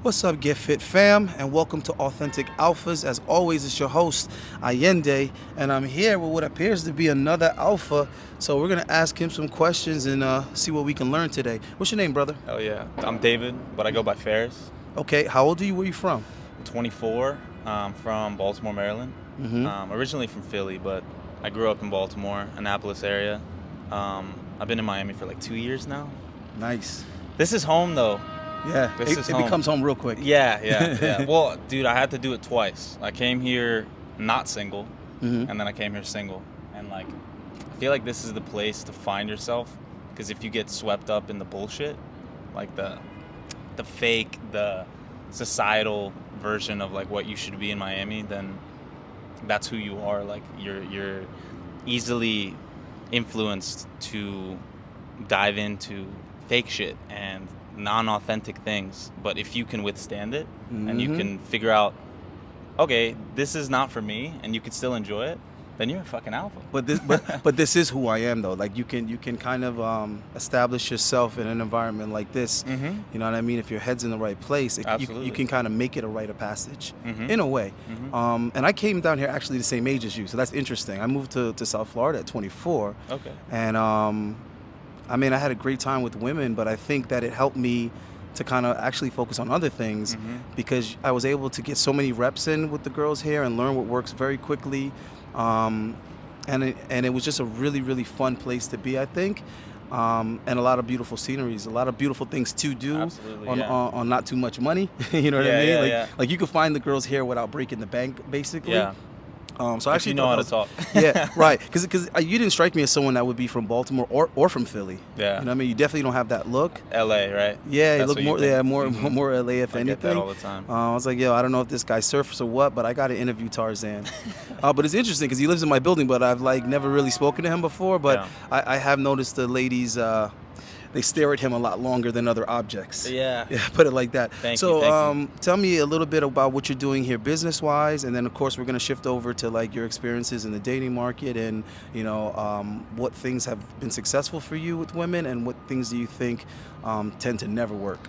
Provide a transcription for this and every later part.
What's up, Get Fit fam, and welcome to Authentic Alphas. As always, it's your host, Ayindei, and I'm here with what appears to be another alpha. So we're going to ask him some questions and see what we can learn today. What's your name, brother? Hell yeah. I'm David, but I go by Ferris. Okay, how old are you? Where are you from? 24, from Baltimore, Maryland. Originally from Philly, but I grew up in Baltimore, Annapolis area. I've been in Miami for like 2 years now. Nice. This is home, though. Yeah, This is it home. becomes home real quick. Yeah. Well, dude, I had to do it twice. I came here not single, Mhm. and then I came here single. And like, I feel like this is the place to find yourself, because if you get swept up in the bullshit, like the fake, the societal version of like what you should be in Miami, then that's who you are. Like you're easily influenced to dive into fake shit and non-authentic things. But if you can withstand it and you can figure out, okay, this is not for me, and you can still enjoy it, then you're a fucking alpha. But this is who I am, though. Like you can kind of establish yourself in an environment like this. You know what I mean? If your head's in the right place, you Absolutely. can kind of make it a rite of passage Mhm. in a way. And I came down here actually the same age as you, so that's interesting. I moved to South Florida at 24, Okay. and I mean, I had a great time with women, but I think that it helped me to kind of actually focus on other things because I was able to get so many reps in with the girls here and learn what works very quickly. And it was just a really, really fun place to be, I think. And a lot of beautiful sceneries, a lot of beautiful things to do Absolutely, on, yeah. on not too much money. You know what I Yeah, mean? yeah, Like, yeah. like you could find the girls here without breaking the bank, basically. Yeah. So I If actually you know thought how that to talk. was- yeah, right. Because you didn't strike me as someone that would be from Baltimore or from Philly. Yeah. You know what I mean? You definitely don't have that look. LA, right? Yeah, you That's look what you more, think. yeah, more, Mhm. more LA if I anything. get that all the time. I was like, yo, I don't know if this guy surfs or what, but I got to interview Tarzan. But it's interesting because he lives in my building, but I've like never really spoken to him before. But Yeah. I have noticed the ladies, they stare at him a lot longer than other objects. Yeah. Yeah, put it like that. Thank so, you, thank you. tell me a little bit about what you're doing here business-wise, and then of course we're gonna shift over to like your experiences in the dating market, and what things have been successful for you with women, and what things do you think tend to never work.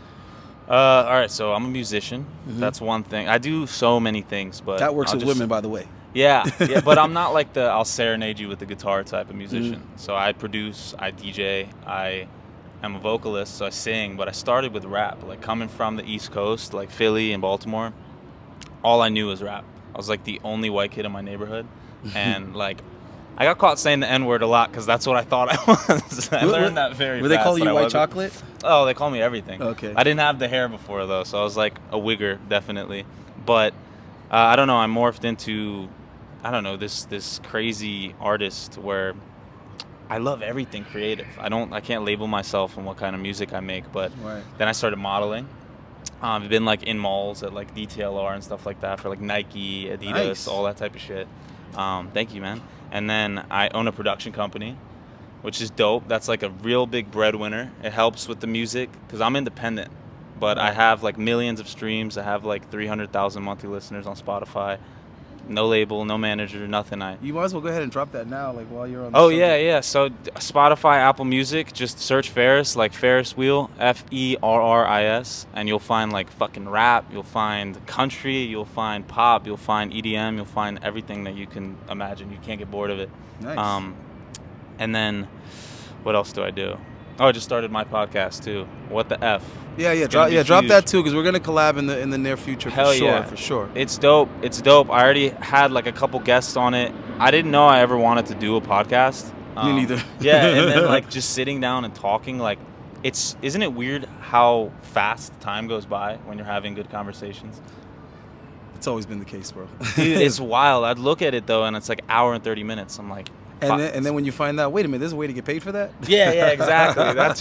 All right, so I'm a musician. That's one thing. I do so many things, but That works I'll with just- women, by the way. Yeah, but I'm not like the I'll serenade you with the guitar type of musician. So I produce, I DJ, I am a vocalist, so I sing, but I started with rap. Like coming from the East Coast, like Philly and Baltimore, all I knew was rap. I was like the only white kid in my neighborhood, and like I got caught saying the N-word a lot because that's what I thought I was. I learned that very Were fast. they calling but you I white wasn't. chocolate? Oh, they call me everything. Okay. I didn't have the hair before though, so I was like a wigger definitely. But I don't know. I morphed into, I don't know, this crazy artist where I love everything creative. I can't label myself on what kind of music I make. But Right. then I started modeling. I've been like in malls at like DTLR and stuff like that for like Nike, Adidas, Nice. all that type of shit. Thank you, man. And then I own a production company, which is dope. That's like a real big breadwinner. It helps with the music because I'm independent, but I have like millions of streams. I have like 300,000 monthly listeners on Spotify. No label, no manager, nothing. You might as well go ahead and drop that now, like while you're on. The Oh subject. yeah. So Spotify, Apple Music, just search Ferris, like Ferris wheel, Ferris, and you'll find like fucking rap. You'll find country. You'll find pop. You'll find EDM. You'll find everything that you can imagine. You can't get bored of it. Nice. And then, what else do I do? Oh, I just started my podcast too. What the F? Yeah, It's gonna be drop huge. that too, because we're gonna collab in the near future. Hell for sure, yeah. for sure. It's dope. It's dope. I already had like a couple guests on it. I didn't know I ever wanted to do a podcast. Me neither. Yeah, and then like just sitting down and talking, like isn't it weird how fast time goes by when you're having good conversations? It's always been the case, bro. Dude, it's wild. I'd look at it though, and it's like hour and 30 minutes. I'm like, fuck. and then when you find out, wait a minute, there's a way to get paid for that. Yeah, exactly. That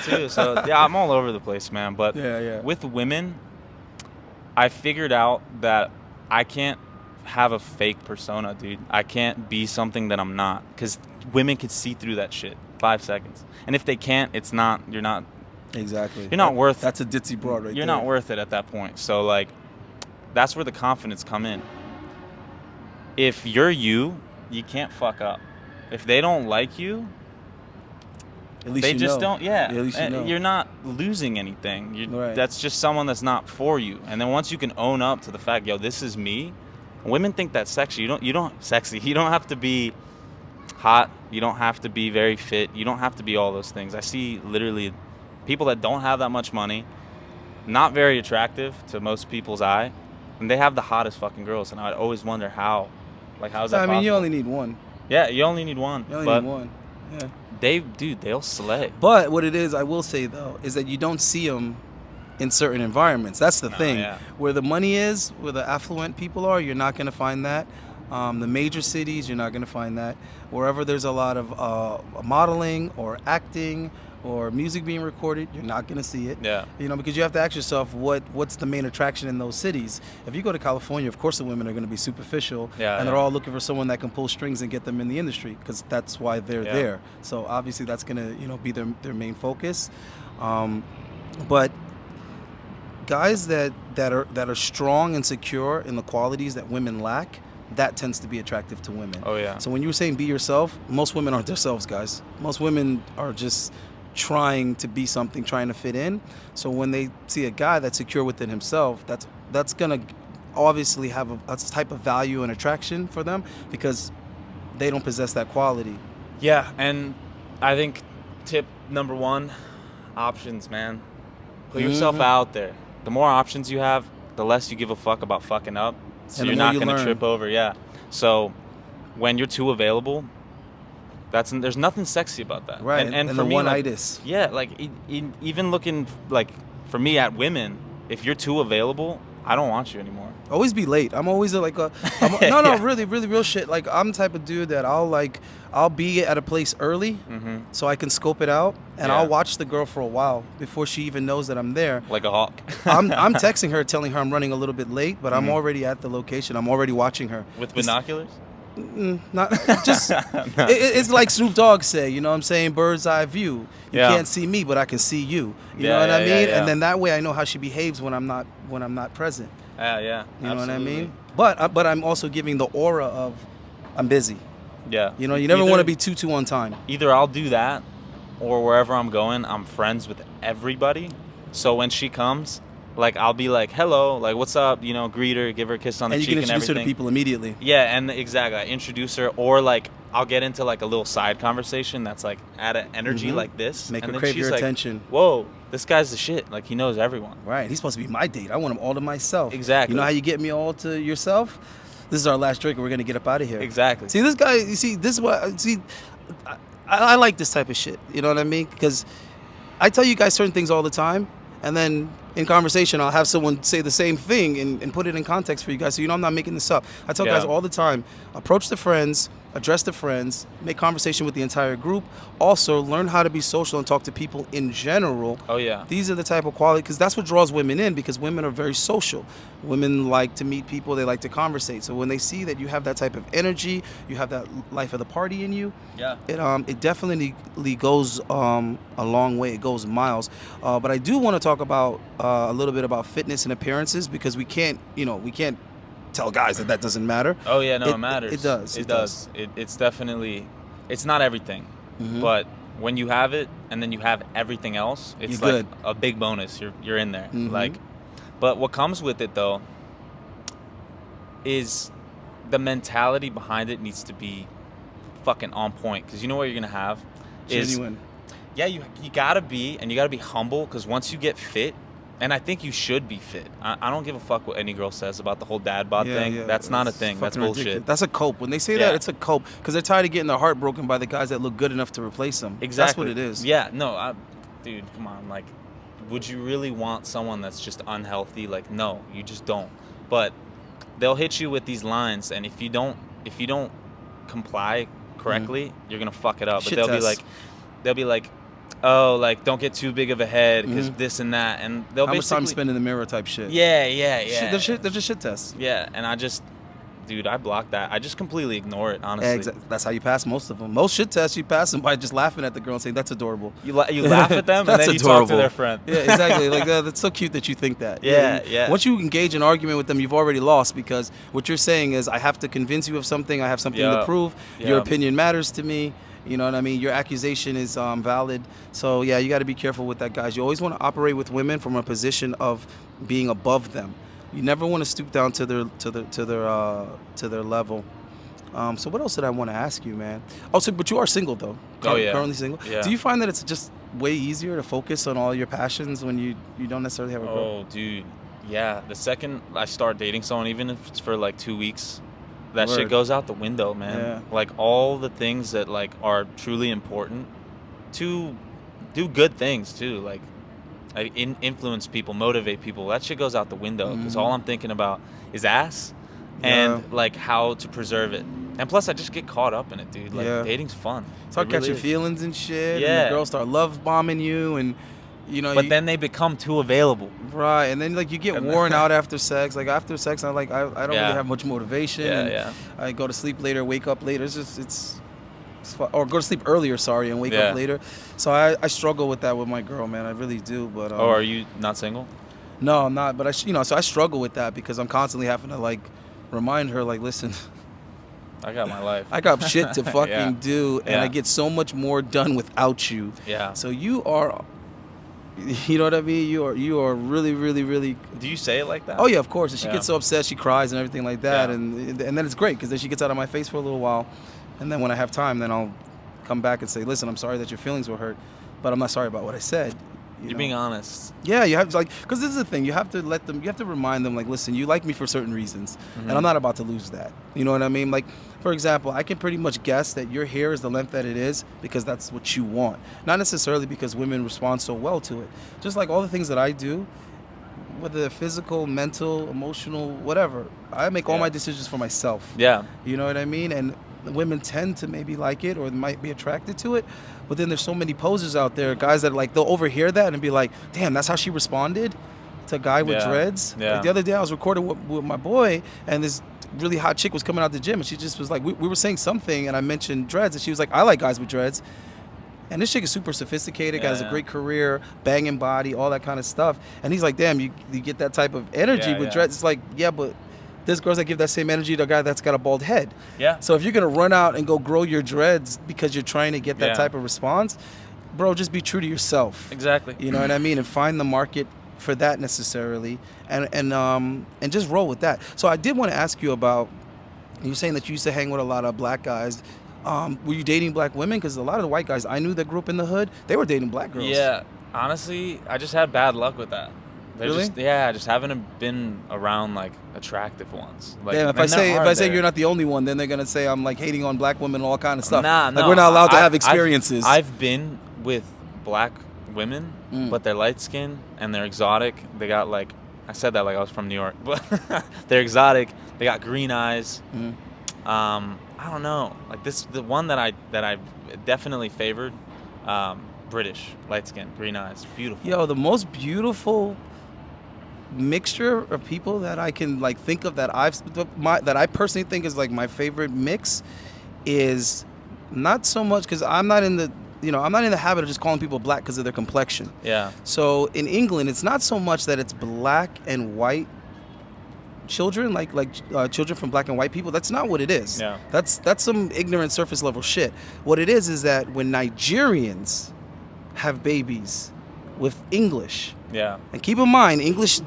too. So yeah, I'm all over the place, man. But Yeah. with women, I figured out that I can't have a fake persona, dude. I can't be something that I'm not, because women can see through that shit 5 seconds. And if they can't, you're not Exactly. You're not worth. That's a ditzy broad right You're there. not worth it at that point. So like, that's where the confidence come in. If you're you, you can't fuck up. If they don't like you, At least they you just know. don't. Yeah, At least you know. You're not losing anything. Right. That's just someone that's not for you. And then once you can own up to the fact, yo, this is me. Women think that's sexy. You don't sexy. You don't have to be hot. You don't have to be very fit. You don't have to be all those things. I see literally people that don't have that much money, not very attractive to most people's eye, and they have the hottest fucking girls. And I'd always wonder how. Like, how is that I mean, possible? you only need one. Yeah, you only need one. You only but need one. Yeah. they'll slay. But what it is, I will say though, is that you don't see them in certain environments. That's the thing. Yeah. Where the money is, where the affluent people are, you're not going to find that. The major cities, you're not going to find that. Wherever there's a lot of modeling or acting or music being recorded, you're not going to see it. Yeah. You know, because you have to ask yourself what's the main attraction in those cities. If you go to California, of course the women are going to be superficial, Yeah, and they're yeah. all looking for someone that can pull strings and get them in the industry, because that's why they're Yeah. there. So obviously that's going to be their main focus. But guys that are strong and secure in the qualities that women lack, that tends to be attractive to women. Oh, yeah. So when you were saying be yourself, most women aren't themselves, guys. Most women are just trying to be something, trying to fit in. So when they see a guy that's secure within himself, that's gonna obviously have a type of value and attraction for them, because they don't possess that quality. Yeah, and I think tip number one, options, man. Put yourself out there. The more options you have, the less you give a fuck about fucking up. So And the you're more not you going to learn. trip over, yeah. So when you're too available, there's nothing sexy about that. Right, And and for the me, like, one-itis. yeah, like even looking, like, for me at women, if you're too available, I don't want you anymore. Always be late. I'm always no, Yeah. really, really real shit. Like, I'm the type of dude that I'll be at a place early, so I can scope it out, and Yeah. I'll watch the girl for a while before she even knows that I'm there. Like a hawk. I'm texting her, telling her I'm running a little bit late, but I'm already at the location. I'm already watching her. With binoculars? Not just it's like Snoop Dogg say, you know what I'm saying, bird's eye view. You Yeah. can't see me, but I can see you. You Yeah, know what I yeah, mean? yeah. And then that way I know how she behaves when I'm not present. Yeah, You know what I absolutely. mean? But I'm also giving the aura of I'm busy. Yeah. You know, you never Either- want to be too on time. Either I'll do that, or wherever I'm going, I'm friends with everybody. So when she comes, like, I'll be like, hello, like, what's up? You know, greet her, give her a kiss on the And you cheek can and introduce her everything. to people immediately. Yeah, and exactly, I introduce her, or like I'll get into like a little side conversation that's like at an energy like this. Make and her then crave she's your like, attention. Whoa, this guy's the shit. Like, he knows everyone. Right. He's supposed to be my date. I want him all to myself. Exactly. You know how you get me all to yourself? This is our last drink and we're going to get up out of here. Exactly. See, this guy, you see, this is what, see, I like this type of shit. You know what I mean? Because I tell you guys certain things all the time, and then in conversation, I'll have someone say the same thing and put it in context for you guys. So you know I'm not making this up. I tell guys Yeah. all the time, approach the friends, address the friends, make conversation with the entire group. Also, learn how to be social and talk to people in general. Oh, yeah. These are the type of quality, because that's what draws women in, because women are very social. Women like to meet people, they like to conversate. So when they see that you have that type of energy, you have that life of the party in you, Yeah. it definitely goes a long way. It goes miles. But I do want to talk about a little bit about fitness and appearances, because we can't tell guys that doesn't matter. Oh, yeah, no, it matters. It does. It does. It's definitely, it's not everything. But when you have it and then you have everything else, it's You're like good. a big bonus. You're in there. Like, but what comes with it though is the mentality behind it needs to be fucking on point, because you know what you're gonna have is Genuine. yeah, you gotta be, and you gotta be humble, because once you get fit, and I think you should be fit. I don't give a fuck what any girl says about the whole dad bod thing. That's not a It's thing. That's fucking bullshit. ridiculous. That's a cope. When they say Yeah. that, it's a cope, because they're tired of getting their heart broken by the guys that look good enough to replace them. Exactly. That's what it is. Yeah, no, dude, come on. Like, would you really want someone that's just unhealthy? Like, no, you just don't. But they'll hit you with these lines, and if you don't comply correctly, you're gonna fuck it up. Shit But test. they'll be like, oh, like, don't get too big of a head, because this and that, and they'll How much basically time spent in the mirror type shit. yeah. They're just shit tests. Yeah, and dude, I block that. I just completely ignore it, honestly. That's how you pass most of them. Most shit tests, you pass them by just laughing at the girl and saying, that's adorable. You laugh at them, and That's then you adorable. talk to their friend. Yeah, exactly. Like, that's so cute that you think that. Yeah. Once you engage in argument with them, you've already lost, because what you're saying is, I have to convince you of something. I have something to Yeah. prove. Your Yeah. opinion matters to me. You know what I mean? Your accusation is valid. So yeah, you got to be careful with that, guys. You always want to operate with women from a position of being above them. You never want to stoop down to their level. So what else did I want to ask you, man? Oh, so but you are single though. Oh, yeah. Currently single. Yeah. Do you find that it's just way easier to focus on all your passions when you don't necessarily have a girl? Oh, dude. Yeah. The second I start dating someone, even if it's for like 2 weeks, that shit Word. goes out the window, man. Yeah. Like all the things that like are truly important to do good things too. Like influence people, motivate people. That shit goes out the window because all I'm thinking about is ass and like how to preserve it. And plus, I just get caught up in it, dude. Like dating's fun. Start It really catching is. feelings and shit. Yeah. And the girls start love bombing you, and you know. But then they become too available. Right, and then like you get worn out after sex. Like after sex, I don't really have much motivation. Yeah, and I go to sleep later, wake up later. It's or go to sleep earlier, sorry, and wake up later. So I struggle with that with my girl, man. I really do. But Oh, are you not single? no, I'm not. But so I struggle with that because I'm constantly having to like remind her, like, listen, I got my life. I got shit to fucking Yeah. do, and Yeah. I get so much more done without you. Yeah. So you are, you know what I mean? You are really, really, really. Do you say it like that? Oh yeah, of course. And she Yeah. gets so upset, she cries and everything like that, Yeah. and then it's great because then she gets out of my face for a little while, and then when I have time, then I'll come back and say, listen, I'm sorry that your feelings were hurt, but I'm not sorry about what I said. You're know? being honest. Yeah, you have to, like, because this is the thing. You have to remind them, like, listen, you like me for certain reasons, and I'm not about to lose that. You know what I mean? Like, for example, I can pretty much guess that your hair is the length that it is because that's what you want, not necessarily because women respond so well to it. Just like all the things that I do, whether they're physical, mental, emotional, whatever, I make all my decisions for myself. Yeah. You know what I mean? And women tend to maybe like it or might be attracted to it, but then there's so many posers out there, guys that like they'll overhear that and be like, damn, that's how she responded to a guy with dreads. Yeah. Like the other day I was recording with my boy, and this really hot chick was coming out the gym, and she just was like, we were saying something, and I mentioned dreads, and she was like, I like guys with dreads. And this chick is super sophisticated, has a great career, banging body, all that kind of stuff. And he's like, damn, you get that type of energy with dreads. It's like, yeah, but there's girls that give that same energy to a guy that's got a bald head. Yeah. So if you're gonna run out and go grow your dreads because you're trying to get that type of response, bro, just be true to yourself. Exactly. You know what I mean? And find the market for that necessarily, and just roll with that. So I did want to ask you about, you were saying that you used to hang with a lot of black guys. Were you dating black women? Because a lot of the white guys I knew that grew up in the hood, they were dating black girls. Yeah. Honestly, I just had bad luck with that. Really? I just haven't been around like attractive ones. Like, Damn, if and I there say are you're not the only one, then they're gonna say I'm like hating on black women and all kind of stuff. Nah, like no. we're not allowed to have I've experiences. I've been with black women, but they're light skinned and they're exotic. They got like, I said that like I was from New York, but they're exotic. They got green eyes. I don't know. Like the one that I definitely favored, British, light skin, green eyes, beautiful. Yo, the most beautiful mixture of people that I can like think of that that I personally think is like my favorite mix is not so much because I'm not in the habit of just calling people black because of their complexion. Yeah. So in England, it's not so much that it's black and white children, like children from black and white people. That's not what it is. Yeah. That's some ignorant surface level shit. What it is that when Nigerians have babies with English. Yeah. And keep in mind, English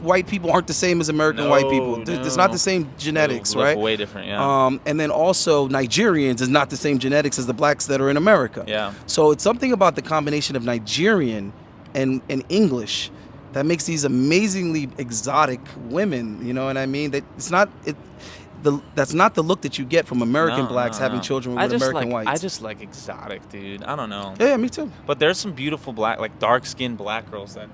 white people aren't the same as American white people. It's not the same genetics, They look right? way different, yeah. And then also Nigerians is not the same genetics as the blacks that are in America. Yeah. So it's something about the combination of Nigerian and English that makes these amazingly exotic women. You know what I mean? That's not the look that you get from American blacks having children with American whites. I just like exotic, dude. I don't know. Yeah, me too. But there's some beautiful black, like dark-skinned black girls that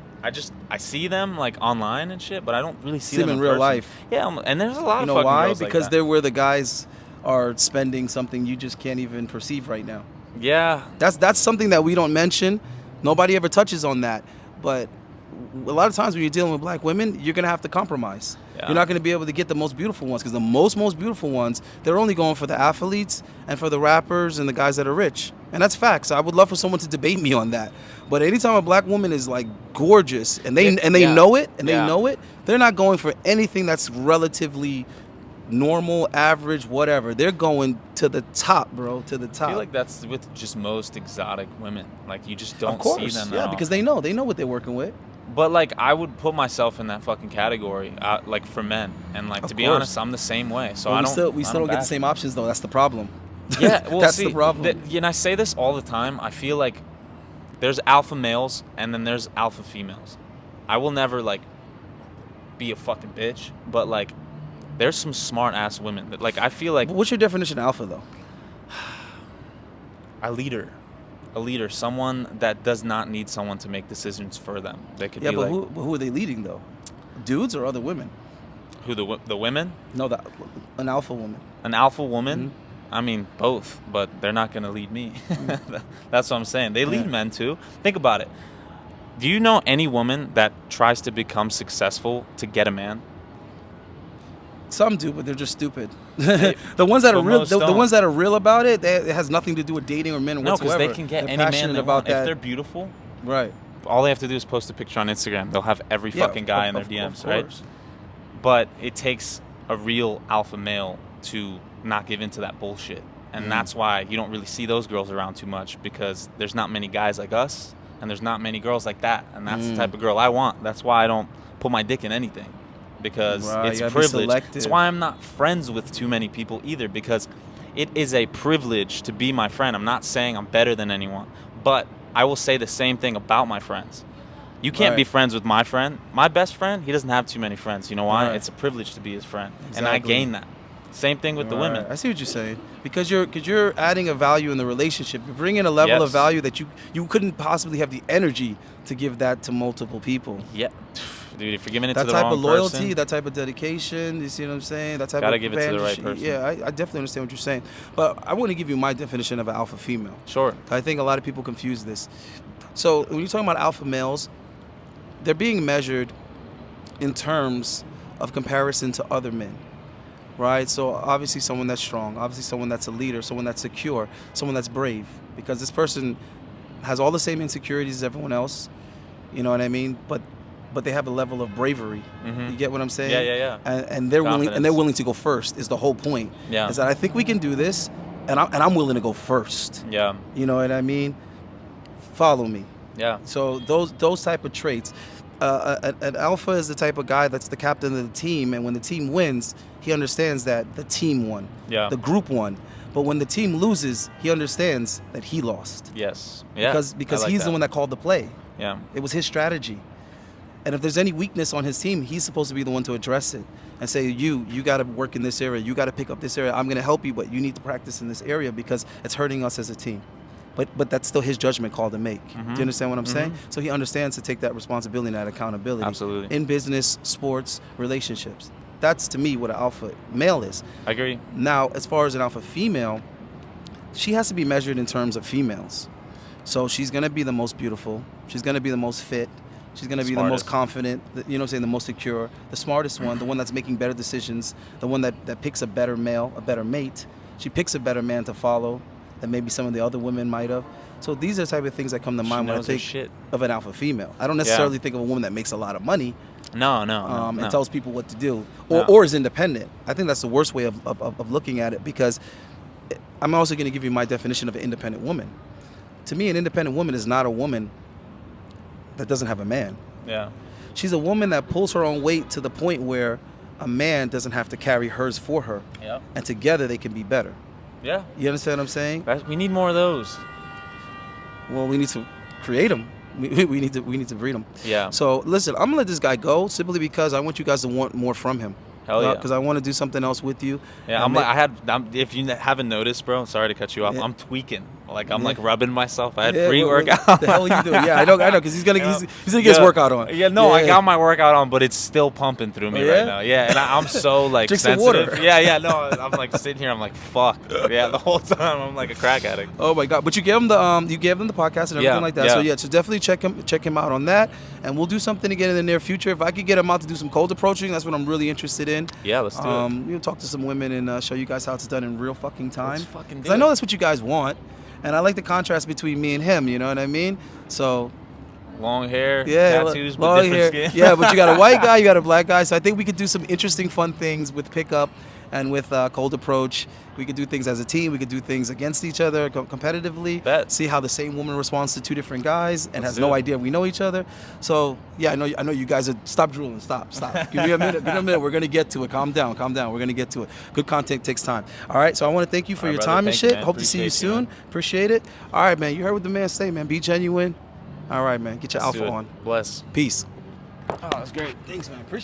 I see them like online and shit, but I don't really see them in real person. life. Yeah, and there's a lot You of know fucking why? girls like Because that. they're where the guys are spending something you just can't even perceive right now. Yeah. That's something that we don't mention. Nobody ever touches on that. But a lot of times when you're dealing with black women, you're gonna have to compromise. Yeah. You're not gonna be able to get the most beautiful ones because the most beautiful ones, they're only going for the athletes and for the rappers and the guys that are rich. And that's facts. I would love for someone to debate me on that. But anytime a black woman is like gorgeous and they know it, they're not going for anything that's relatively normal, average, whatever. They're going to the top, bro, to the top. I feel like that's with just most exotic women. Like, you just don't of course, see them yeah, at all. because they know what they're working with. But, like, I would put myself in that fucking category, like, for men. And, like, Of to be course. honest, I'm the same way. So But I don't. we still don't get the same options, though. That's the problem. Yeah, well, that's see, the problem. And I say this all the time. I feel like there's alpha males and then there's alpha females. I will never, like, be a fucking bitch, but, like, there's some smart ass women that, like, I feel like What's your definition of alpha, though? a leader, someone that does not need someone to make decisions for them. They could Yeah, be but like, who are they leading, though? Dudes or other women? who the women? No, an alpha woman. An alpha woman? Mhm. I mean, both, but they're not going to lead me. That's what I'm saying. They lead Yeah. men too. Think about it. Do you know any woman that tries to become successful to get a man? Some do, but they're just stupid. The ones that are but real, most the don't. ones that are real about it, it has nothing to do with dating or men No, because whatsoever. they can get They're any man passionate they about want. that. If they're beautiful, Right. all they have to do is post a picture on Instagram. They'll have every fucking guy in their DMs, of right? course. But it takes a real alpha male to not give into that bullshit. And that's why you don't really see those girls around too much, because there's not many guys like us and there's not many girls like that. And that's the type of girl I want. That's why I don't put my dick in anything, because Right, it's you gotta be privilege. selective. That's why I'm not friends with too many people either, because it is a privilege to be my friend. I'm not saying I'm better than anyone, but I will say the same thing about my friends. You can't be Right. friends with my friend. My best friend, he doesn't have too many friends. You know why? Right. It's a privilege to be his friend. And I Exactly. gain that. Same thing with the Right. women. I see what you're saying, because you're adding a value in the relationship. You're bringing a level of Yes. value that you couldn't possibly have the energy to give that to multiple people. Yeah. Dude, if you're giving it That to the type wrong of loyalty, person, that type of dedication, you see what I'm saying? That type Gotta of give it to the right companionship. person. Yeah, I definitely understand what you're saying. But I want to give you my definition of an alpha female. sure. I think a lot of people confuse this. So when you're talking about alpha males, they're being measured in terms of comparison to other men, right? So obviously someone that's strong, obviously someone that's a leader, someone that's secure, someone that's brave, because this person has all the same insecurities as everyone else, you know what I mean? But they have a level of bravery. Mhm. You get what I'm saying? Yeah. And they're Confidence. willing to go first. Is the whole point? Yeah. Is that I think we can do this, and I'm willing to go first. Yeah. You know what I mean? Follow me. Yeah. So those type of traits. An alpha is the type of guy that's the captain of the team, and when the team wins, he understands that the team won, Yeah. the group won. But when the team loses, he understands that he lost. Yes. Yeah. Because I like he's that. the one that called the play. Yeah. It was his strategy. And if there's any weakness on his team, he's supposed to be the one to address it and say, you got to work in this area. You got to pick up this area. I'm going to help you, but you need to practice in this area because it's hurting us as a team. But that's still his judgment call to make. Do you understand what I'm saying? So he understands to take that responsibility and that accountability. Absolutely. In business, sports, relationships. That's, to me, what an alpha male is. I agree. Now, as far as an alpha female, she has to be measured in terms of females. So she's going to be the most beautiful. She's going to be the most fit. She's going to be the most Smartest. confident, you know what I'm saying, the most secure, the smartest one, the one that's making better decisions, the one that picks a better male, a better mate. She picks a better man to follow than maybe some of the other women might have. So these are the type of things that come to mind when I knows her think shit. of an alpha female. I don't necessarily think of a woman that makes a lot of money No. and tells people what to do No. or is independent. I think that's the worst way of looking at it, because I'm also going to give you my definition of an independent woman. To me, an independent woman is not a woman that doesn't have a man. Yeah. She's a woman that pulls her own weight to the point where a man doesn't have to carry hers for her, Yeah. and together they can be better. Yeah. You understand what I'm saying? We need more of those. Well, we need to create them. We need to breed them. Yeah. So listen, I'm gonna let this guy go simply because I want you guys to want more from him. Hell yeah. Because I want to do something else with you. Yeah, if you haven't noticed, bro, sorry to cut you off. Yeah. I'm tweaking. Like, I'm Yeah. like rubbing myself. I had Yeah, pre-workout. What the hell are you doing? Yeah, I know, because he's gonna Yeah. he's gonna get his workout on. Yeah, no, I got my workout on, but it's still pumping through me Oh, yeah? right now. Yeah, and I'm so like Drink some sensitive. water. Yeah, no, I'm like sitting here. I'm like, fuck. Yeah, the whole time I'm like a crack addict. Oh my God! But you gave him the podcast and everything Yeah, like that. yeah. So definitely check him out on that, and we'll do something again in the near future. If I could get him out to do some cold approaching, that's what I'm really interested in. Yeah, let's do it. We'll talk to some women and show you guys how it's done in real fucking time. Let's fucking do 'Cause I know it. that's what you guys want, and I like the contrast between me and him. You know what I mean? So Long hair, yeah, tattoos, but long different hair. skin. Yeah, but you got a white guy, you got a black guy. So I think we could do some interesting, fun things with pickup And with Cold Approach, we could do things as a team. We could do things against each other competitively. Bet. See how the same woman responds to 2 different guys and Let's has do no it. idea we know each other. So yeah, I know you guys are. Stop drooling. Stop. Give me a minute. Give me a minute. We're gonna get to it. Calm down. We're gonna get to it. Good content takes time. All right. So I want to thank you for All your right, time brother. and Thank you, shit. man. Hope to see you Appreciate you, soon. man. Appreciate it. All right, man. You heard what the man say, man. Be genuine. All right, man. Get your Let's do alpha it. on. Bless. Peace. Oh, that's great. Thanks, man. Appreciate it.